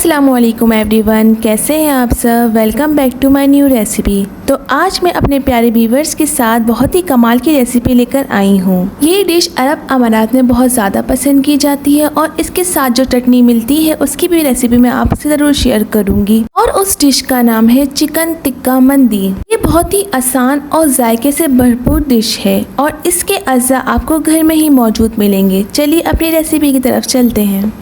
अस्सलामुअलैकुम एवरीवन, कैसे हैं आप सब। Welcome back to my new recipe. तो आज मैं अपने प्यारे व्यूवर्स के साथ बहुत ही कमाल की रेसिपी लेकर आई हूँ। ये डिश अरब अमारात में बहुत ज़्यादा पसंद की जाती है और इसके साथ जो चटनी मिलती है उसकी भी रेसिपी मैं आपसे ज़रूर शेयर करूँगी। और उस डिश का नाम है चिकन टिक्का मंदी। ये बहुत ही आसान और जायके से भरपूर डिश है और इसके अज्जा आपको घर में ही मौजूद मिलेंगे। चलिए अपनी रेसिपी की तरफ चलते हैं।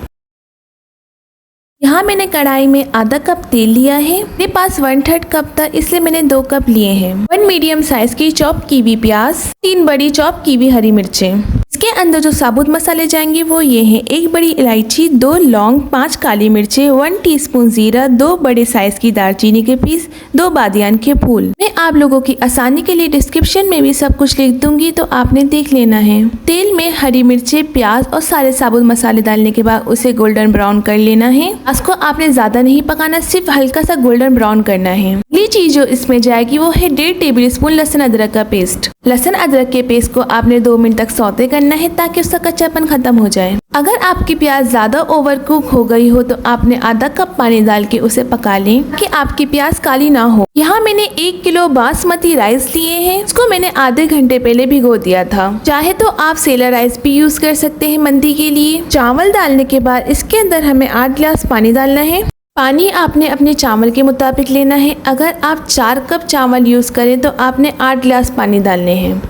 यहाँ मैंने कढ़ाई में आधा कप तेल लिया है। मेरे पास 1/3 कप था, इसलिए मैंने 2 कप लिए हैं। 1 मीडियम साइज की चॉप कीवी प्याज, 3 बड़ी चॉप कीवी हरी मिर्चें। इसके अंदर जो साबुत मसाले जाएंगे वो ये हैं: 1 बड़ी इलायची, 2 लौंग, 5 काली मिर्चें, 1 टीस्पून जीरा, 2 बड़े साइज की दालचीनी के पीस, 2 बादियान के फूल। मैं आप लोगों की आसानी के लिए डिस्क्रिप्शन में भी सब कुछ लिख दूंगी, तो आपने देख लेना है। तेल में हरी मिर्चें, प्याज और सारे साबुत मसाले डालने के बाद उसे गोल्डन ब्राउन कर लेना है। इसको आपने ज्यादा नहीं पकाना, सिर्फ हल्का सा गोल्डन ब्राउन करना है। अगली चीज जो इसमें जाएगी वो है 1.5 टेबल स्पून लहसुन अदरक का पेस्ट। लहसुन अदरक के पेस्ट को आपने 2 मिनट तक सौते करना है ताकि उसका कच्चापन खत्म हो जाए। अगर आपकी प्याज ज्यादा ओवर कुक हो गई हो तो आपने आधा कप पानी डाल के उसे पका लें कि आपकी प्याज काली ना हो। यहाँ मैंने 1 किलो बासमती राइस लिए हैं। इसको मैंने आधे घंटे पहले भिगो दिया था। चाहे तो आप सेला राइस भी यूज कर सकते हैं मंदी के लिए। चावल डालने के बाद इसके अंदर हमें 8 गिलास पानी डालना है। पानी आपने अपने चावल के मुताबिक लेना है। अगर आप 4 कप चावल यूज करें तो आपने 8 गिलास पानी डालने हैं।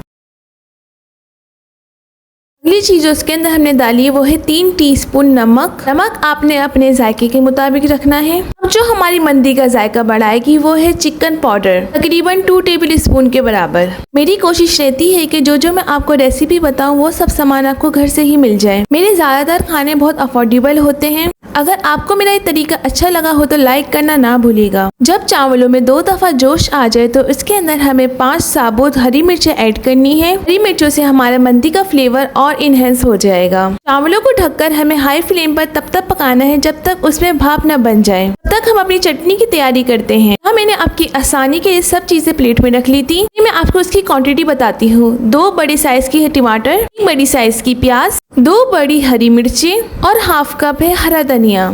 अगली चीज जो उसके अंदर हमने डाली है वो है 3 टीस्पून नमक। नमक आपने अपने जायके के मुताबिक रखना है। अब जो हमारी मंदी का जायका बढ़ाएगी वो है चिकन पाउडर, तकरीबन 2 टेबल स्पून के बराबर। मेरी कोशिश रहती है कि जो मैं आपको रेसिपी बताऊं वो सब सामान आपको घर से ही मिल जाए। मेरे ज्यादातर खाने बहुत अफोर्डेबल होते हैं। अगर आपको मेरा ये तरीका अच्छा लगा हो तो लाइक करना ना भूलिएगा। जब चावलों में 2 दफा जोश आ जाए तो इसके अंदर हमें 5 साबुत हरी मिर्चें ऐड करनी है। हरी मिर्चों से हमारा मंदी का फ्लेवर और इनहेंस हो जाएगा। चावलों को ढककर हमें हाई फ्लेम पर तब तक पकाना है जब तक उसमें भाप न बन जाए। तब तक हम अपनी चटनी की तैयारी करते हैं। मैंने आपकी आसानी के लिए सब चीजें प्लेट में रख ली थी। मैं आपको उसकी क्वांटिटी बताती हूँ। 2 बड़ी साइज की टमाटर, 1 बड़ी साइज की प्याज, 2 बड़ी हरी मिर्चें और हाफ कप है हरा धनिया।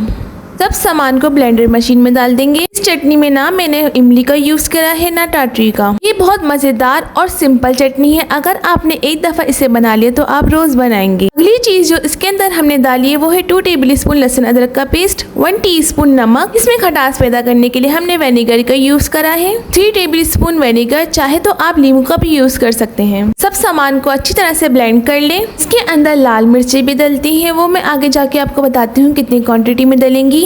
सब सामान को ब्लेंडर मशीन में डाल देंगे। इस चटनी में ना मैंने इमली का यूज करा है ना टाटरी का। ये बहुत मजेदार और सिंपल चटनी है। अगर आपने एक दफा इसे बना लिया तो आप रोज बनाएंगे। अगली चीज जो इसके अंदर हमने डाली है वो है 2 टेबल स्पून लहसुन अदरक का पेस्ट, 1 टीस्पून नमक। इसमें खटास पैदा करने के लिए हमने विनेगर का यूज करा है, 3 टेबल स्पून विनेगर। चाहे तो आप नींबू का भी यूज कर सकते हैं। सब सामान को अच्छी तरह से ब्लेंड कर लें। इसके अंदर लाल मिर्चें भी डलती हैं, वो मैं आगे जाके आपको बताती हूँ कितनी क्वांटिटी में डलेंगी।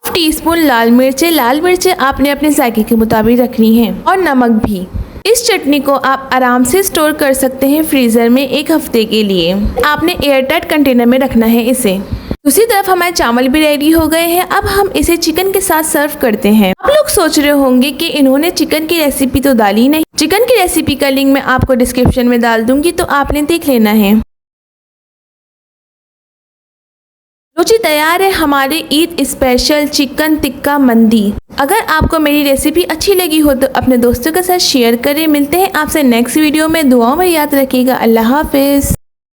टीस्पून लाल मिर्चें आपने अपने जायके के मुताबिक रखनी है और नमक भी। इस चटनी को आप आराम से स्टोर कर सकते हैं फ्रीजर में 1 हफ्ते के लिए। आपने एयरटाइट कंटेनर में रखना है इसे। दूसरी तरफ हमारे चावल भी रेडी हो गए हैं। अब हम इसे चिकन के साथ सर्व करते हैं। आप लोग सोच रहे होंगे कि इन्होंने चिकन की रेसिपी तो डाली नहीं। चिकन की रेसिपी का लिंक मैं आपको डिस्क्रिप्शन में डाल दूंगी, तो आपने देख लेना है। जी तैयार है हमारे ईद स्पेशल चिकन टिक्का मंदी। अगर आपको मेरी रेसिपी अच्छी लगी हो तो अपने दोस्तों के साथ शेयर करें। मिलते हैं आपसे नेक्स्ट वीडियो में। दुआओं में याद रखिएगा। अल्लाह हाफिज।